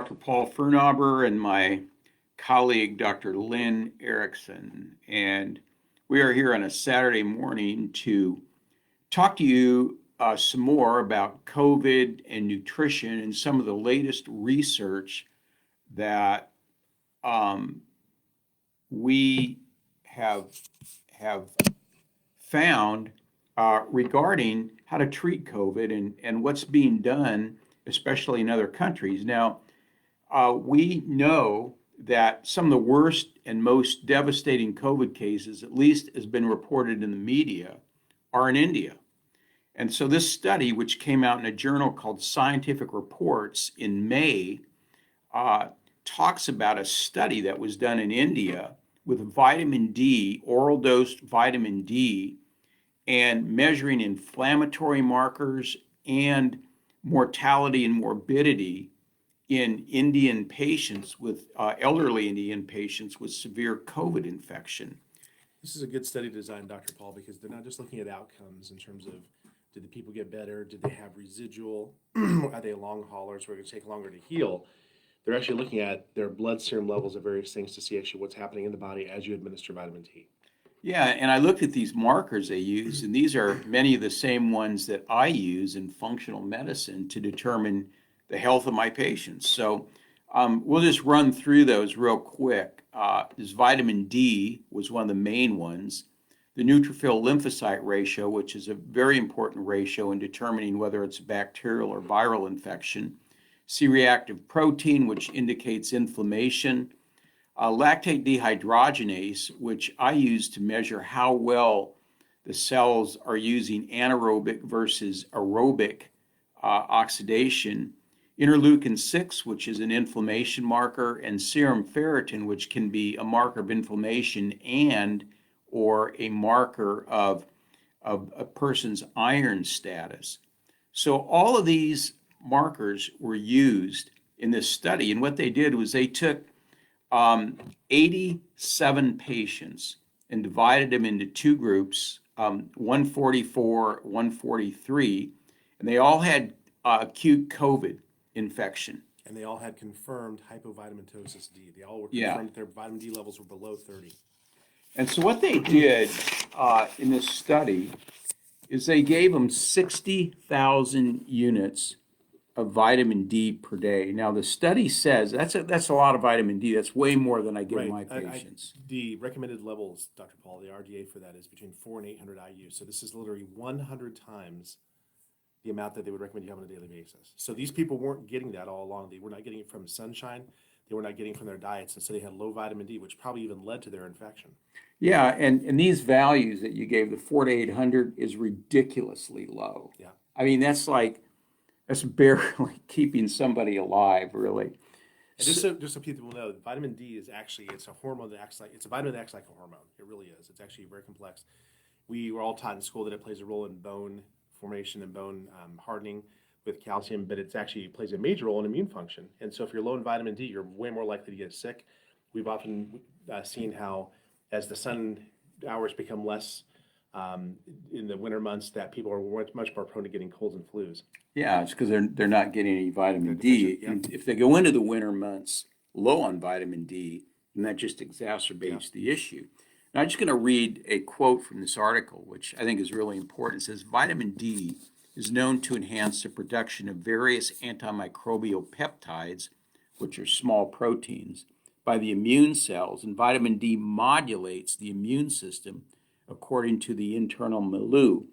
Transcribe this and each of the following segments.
Dr. Paul Firnhaber and my colleague, Dr. Lynn Erickson. And we are here on a Saturday morning to talk to you some more about COVID and nutrition and some of the latest research that um, we have, have found regarding how to treat COVID and what's being done, especially in other countries. Now, we know that some of the worst and most devastating COVID cases, at least has been reported in the media, are in India. And so this study, which came out in a journal called Scientific Reports in May, uh, talks about a study that was done in India with vitamin D, oral dosed vitamin D, and measuring inflammatory markers and mortality and morbidity in Indian patients with elderly Indian patients with severe COVID infection. This is a good study design, Dr. Paul, because they're not just looking at outcomes in terms of did the people get better, did they have residual, are they long haulers where it's going to take longer to heal. They're actually looking at their blood serum levels of various things to see actually what's happening in the body as you administer vitamin D. Yeah, and I looked at these markers they use, and these are many of the same ones that I use in functional medicine to determine the health of my patients. So we'll just run through those real quick. This vitamin D was one of the main ones. The neutrophil lymphocyte ratio, which is a very important ratio in determining whether it's a bacterial or viral infection. C-reactive protein, which indicates inflammation. Lactate dehydrogenase, which I use to measure how well the cells are using anaerobic versus aerobic oxidation. Interleukin 6, which is an inflammation marker, and serum ferritin, which can be a marker of inflammation and or a marker of a person's iron status. So all of these markers were used in this study, and what they did was they took 87 patients and divided them into two groups, 144, 143, and they all had acute COVID infection. And they all had confirmed hypovitamintosis D. They all were Yeah. confirmed that their vitamin D levels were below 30. And so what they did in this study is they gave them 60,000 units of vitamin D per day. Now the study says that's a lot of vitamin D. That's way more than I give my patients. The recommended levels, Dr. Paul, the RDA for that is between 4 and 800 IU. So this is literally 100 times the amount that they would recommend you have on a daily basis. So these people weren't getting that all along. They were not getting it from sunshine. They were not getting it from their diets. And so they had low vitamin D, which probably even led to their infection. Yeah, and these values that you gave, the 4 to 800, is ridiculously low. Yeah. I mean, that's barely keeping somebody alive, really. And just so people know, vitamin D is actually, it's a hormone that acts like, it's a vitamin that acts like a hormone. It really is. It's actually very complex. We were all taught in school that it plays a role in bone formation and bone hardening with calcium, but it plays a major role in immune function. And so if you're low in vitamin D, you're way more likely to get sick. We've often seen how as the sun hours become less in the winter months, that people are much more prone to getting colds and flus. Yeah, it's because they're not getting any vitamin D. Yeah. And if they go into the winter months low on vitamin D, then that just exacerbates the issue. Now, I'm just going to read a quote from this article, which I think is really important. It says, vitamin D is known to enhance the production of various antimicrobial peptides, which are small proteins, by the immune cells, and vitamin D modulates the immune system according to the internal milieu,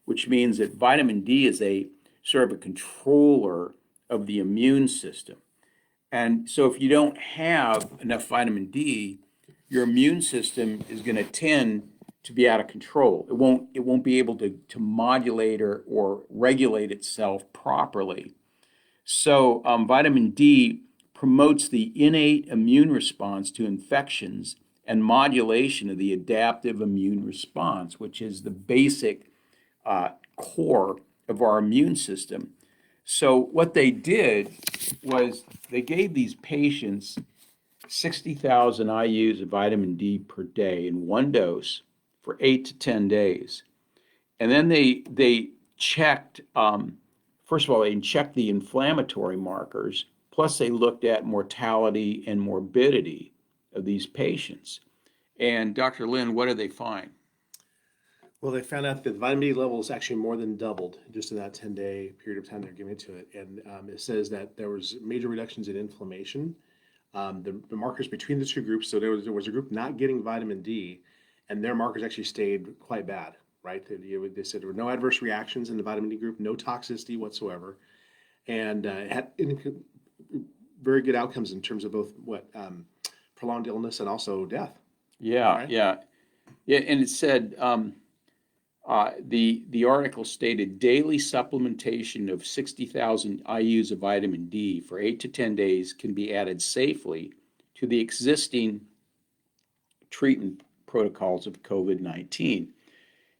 which means that vitamin D is a sort of a controller of the immune system. And so if you don't have enough vitamin D, your immune system is going to tend to be out of control. It won't be able to modulate or regulate itself properly. So vitamin D promotes the innate immune response to infections and modulation of the adaptive immune response, which is the basic core of our immune system. So what they did was they gave these patients 60,000 IUs of vitamin D per day in one dose for 8 to 10 days. And then they checked, first of all, they checked the inflammatory markers, Plus, they looked at mortality and morbidity of these patients. And Dr. Lynn, what did they find? Well, they found out that the vitamin D levels actually more than doubled just in that 10-day period of time they're giving it to it. And it says that there was major reductions in inflammation. The markers between the two groups, so there was a group not getting vitamin D, and their markers actually stayed quite bad, right? They said there were no adverse reactions in the vitamin D group, no toxicity whatsoever, and it had very good outcomes in terms of both prolonged illness and also death. Yeah, Right? yeah, yeah. And it said the article stated daily supplementation of 60,000 IUs of vitamin D for 8 to 10 days can be added safely to the existing treatment protocols of COVID-19.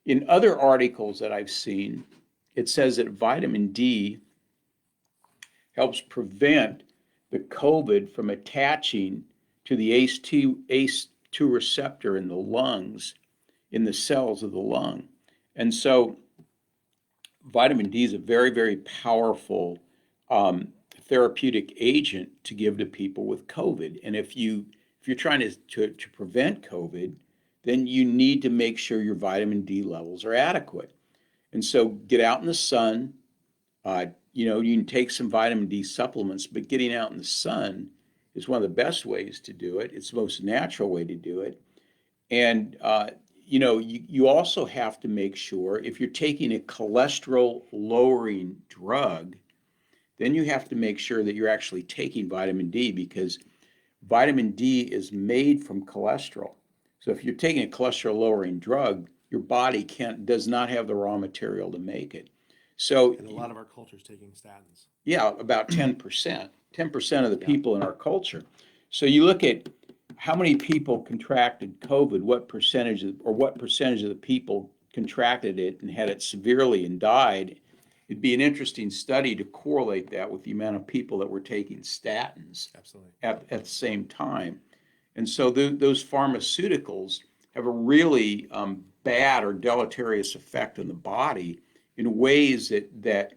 In other articles that I've seen, it says that vitamin D helps prevent the COVID from attaching to the ACE2 receptor in the lungs, in the cells of the lung. And so vitamin D is a very, very powerful therapeutic agent to give to people with COVID. And if you're trying to prevent COVID, then you need to make sure your vitamin D levels are adequate. And so get out in the sun. You can take some vitamin D supplements, but getting out in the sun is one of the best ways to do it. It's the most natural way to do it. And you also have to make sure if you're taking a cholesterol lowering drug, then you have to make sure that you're actually taking vitamin D, because vitamin D is made from cholesterol. So if you're taking a cholesterol lowering drug, your body does not have the raw material to make it. So, And a lot of our culture is taking statins. yeah, about 10%. 10% of the people in our culture. So you look at how many people contracted COVID, what percentage of the people contracted it and had it severely and died. It'd be an interesting study to correlate that with the amount of people that were taking statins. Absolutely. At the same time. And so those pharmaceuticals have a really bad or deleterious effect on the body in ways that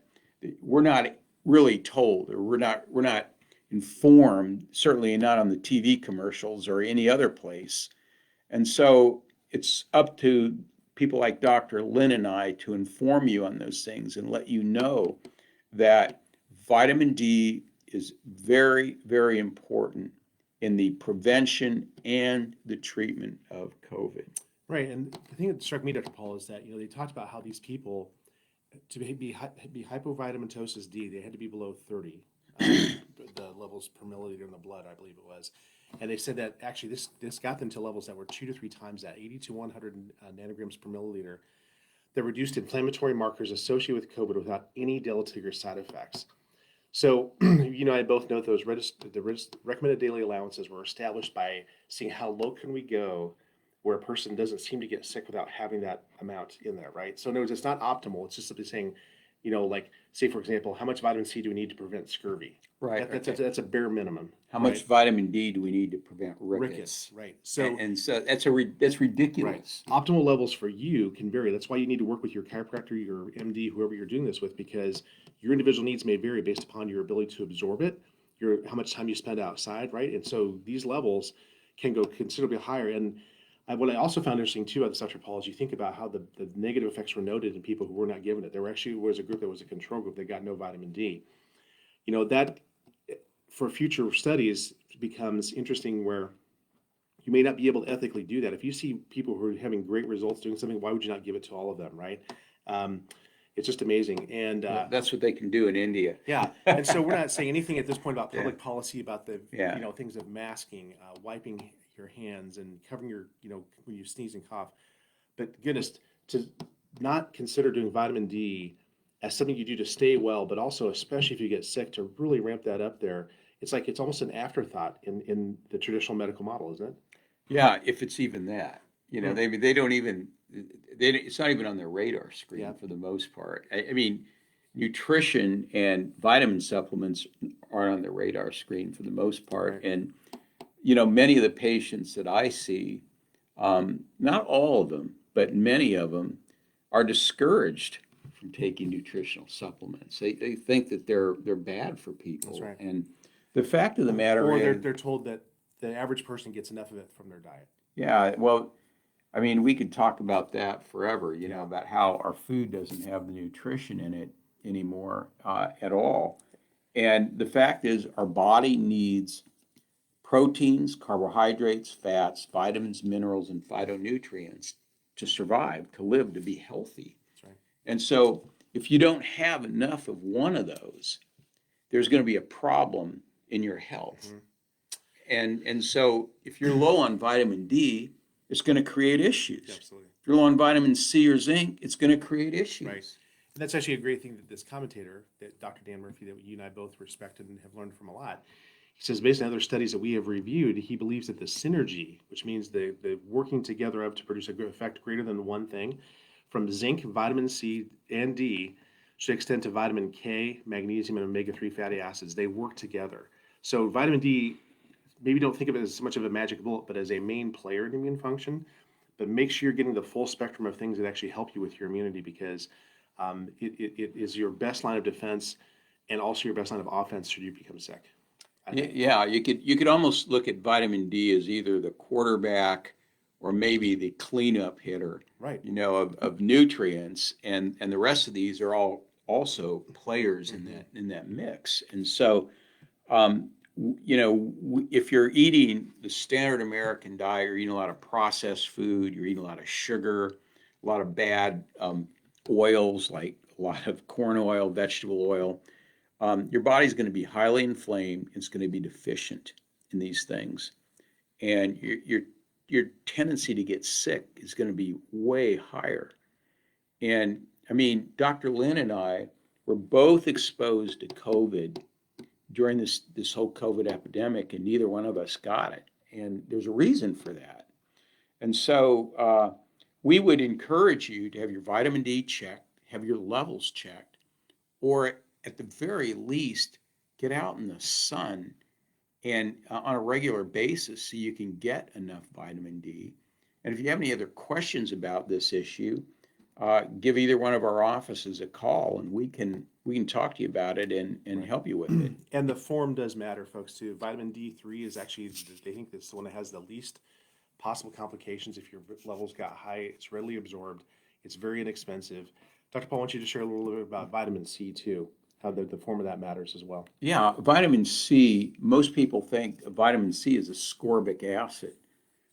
we're not really told, or we're not informed, certainly not on the TV commercials or any other place. And so it's up to people like Dr. Lynn and I to inform you on those things and let you know that vitamin D is very, very important in the prevention and the treatment of COVID. Right, and the thing that struck me, Dr. Paul, is that they talked about how these people, to be hypovitamintosis D, they had to be below 30, the levels per milliliter in the blood, I believe it was. And they said that actually this got them to levels that were 2 to 3 times that, 80 to 100 nanograms per milliliter, that reduced inflammatory markers associated with COVID without any deleterious side effects. So, I both know those the recommended daily allowances were established by seeing how low can we go where a person doesn't seem to get sick without having that amount in there, right? So in other words, it's not optimal. It's just simply saying, like, say, for example, how much vitamin C do we need to prevent scurvy? Right. That's a bare minimum. How much vitamin D do we need to prevent rickets? Right. So so that's ridiculous. Right. Optimal levels for you can vary. That's why you need to work with your chiropractor, your MD, whoever you're doing this with, because your individual needs may vary based upon your ability to absorb it, how much time you spend outside, right? And so these levels can go considerably higher. And what I also found interesting too about this, Dr. Paul, is you think about how the negative effects were noted in people who were not given it. There actually was a group that was a control group that got no vitamin D. That for future studies becomes interesting, where you may not be able to ethically do that. If you see people who are having great results doing something, why would you not give it to all of them, right? It's just amazing. And that's what they can do in India. Yeah. And so we're not saying anything at this point about public policy, about the Yeah. things of masking, wiping your hands and covering your, when you sneeze and cough. But goodness, to not consider doing vitamin D as something you do to stay well, but also especially if you get sick, to really ramp that up there. It's like it's almost an afterthought in the traditional medical model, isn't it? Yeah, if it's even that. They don't even, it's not even on their radar screen for the most part. I mean, nutrition and vitamin supplements aren't on the radar screen for the most part. Right. And, many of the patients that I see, not all of them, but many of them are discouraged from taking nutritional supplements. They think that they're bad for people. That's right. And The fact of the matter Or is, they're told that the average person gets enough of it from their diet. yeah, well, I mean, we could talk about that forever, Yeah. about how our food doesn't have the nutrition in it anymore at all. And the fact is, our body needs proteins, carbohydrates, fats, vitamins, minerals, and phytonutrients to survive, to live, to be healthy. That's right. And so, if you don't have enough of one of those, there's going to be a problem in your health. Mhm. And so, if you're low on vitamin D, it's going to create issues. Absolutely. If you're low on vitamin C or zinc, it's going to create issues. Right. And that's actually a great thing that this commentator, that Dr. Dan Murphy, that you and I both respected and have learned from a lot, he says, based on other studies that we have reviewed, he believes that the synergy, which means the working together of to produce a good effect greater than one thing, from zinc, vitamin C, and D, should extend to vitamin K, magnesium, and omega-3 fatty acids. They work together. So vitamin D, maybe don't think of it as so much of a magic bullet, but as a main player in immune function. But make sure you're getting the full spectrum of things that actually help you with your immunity, because it is your best line of defense and also your best line of offense should you become sick. Yeah, you could almost look at vitamin D as either the quarterback or maybe the cleanup hitter, Right. of nutrients, and the rest of these are all also players in that mix. And so, if you're eating the standard American diet, you're eating a lot of processed food, you're eating a lot of sugar, a lot of bad oils, like a lot of corn oil, vegetable oil. Your body's going to be highly inflamed. It's going to be deficient in these things, and your tendency to get sick is going to be way higher. And I mean, Dr. Lynn and I were both exposed to COVID during this whole COVID epidemic, and neither one of us got it. And there's a reason for that. And so we would encourage you to have your vitamin D checked, have your levels checked, or at the very least, get out in the sun and on a regular basis so you can get enough vitamin D. And if you have any other questions about this issue, give either one of our offices a call, and we can talk to you about it and help you with it. And the form does matter, folks, too. Vitamin D3 is actually, they think this is the one that has the least possible complications. If your levels got high, it's readily absorbed. It's very inexpensive. Dr. Paul, I want you to share a little bit about vitamin C, too, how the form of that matters as well. Yeah, vitamin C, most people think vitamin C is ascorbic acid,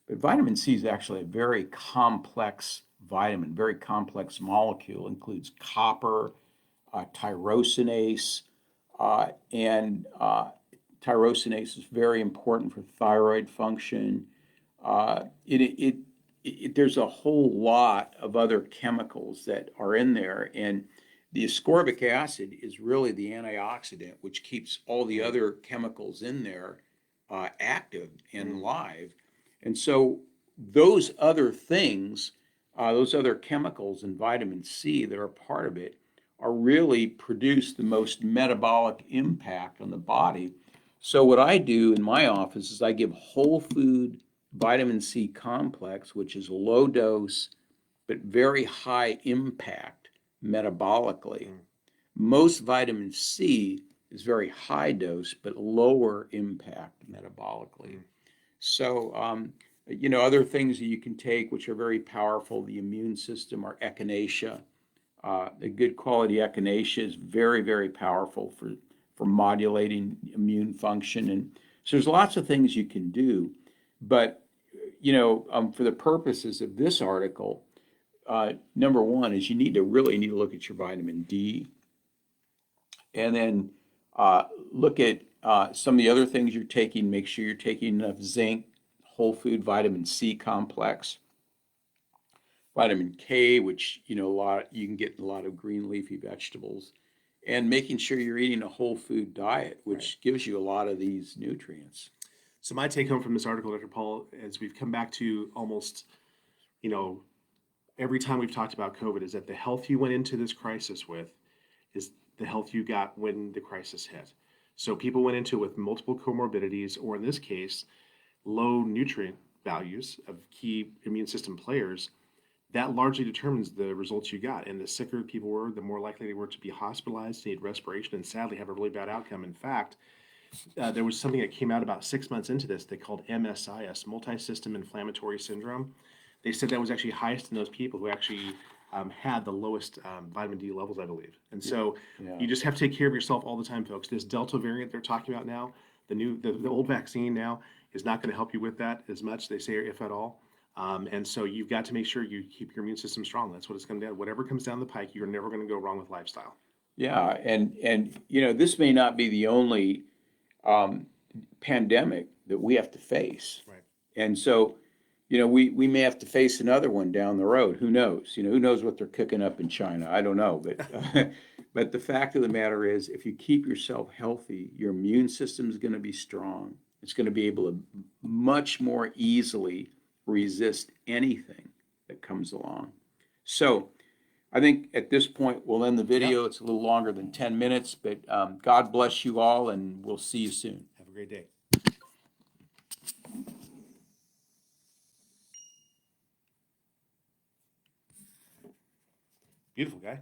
but vitamin C is actually a very complex vitamin, very complex molecule. It includes copper, tyrosinase, and tyrosinase is very important for thyroid function. There's a whole lot of other chemicals that are in there, and the ascorbic acid is really the antioxidant, which keeps all the other chemicals in there active and live. And so those other things, those other chemicals in vitamin C that are part of it, are really produce the most metabolic impact on the body. So what I do in my office is I give whole food vitamin C complex, which is low dose but very high impact metabolically. Most vitamin C is very high dose but lower impact metabolically. So, other things that you can take which are very powerful, the immune system, are echinacea. A good quality echinacea is very, very powerful for modulating immune function. And so there's lots of things you can do. But, for the purposes of this article, number one is you really need to look at your vitamin D, and then look at some of the other things you're taking. Make sure you're taking enough zinc, whole food vitamin C complex, vitamin K, which you can get in a lot of green leafy vegetables, and making sure you're eating a whole food diet, which gives you a lot of these nutrients. So my take home from this article, Dr. Paul, as we've come back to almost, every time we've talked about COVID, is that the health you went into this crisis with is the health you got when the crisis hit. So people went into it with multiple comorbidities, or in this case, low nutrient values of key immune system players. That largely determines the results you got. And the sicker people were, the more likely they were to be hospitalized, to need respiration, and sadly have a really bad outcome. In fact, there was something that came out about 6 months into this they called MSIS, multi-system inflammatory syndrome. They said that was actually highest in those people who actually had the lowest vitamin D levels, I believe. And so Yeah. you just have to take care of yourself all the time, folks. This Delta variant they're talking about now, the old vaccine now is not going to help you with that as much, they say, if at all. And so you've got to make sure you keep your immune system strong. That's what it's going to do. Whatever comes down the pike, you're never going to go wrong with lifestyle. Yeah, and you know, this may not be the only pandemic that we have to face. Right. And so, you know, we may have to face another one down the road. Who knows? You know, who knows what they're cooking up in China? I don't know. But but the fact of the matter is, if you keep yourself healthy, your immune system is going to be strong. It's going to be able to much more easily resist anything that comes along. So I think at this point, we'll end the video. It's a little longer than 10 minutes, but God bless you all, and we'll see you soon. Have a great day. Beautiful guy.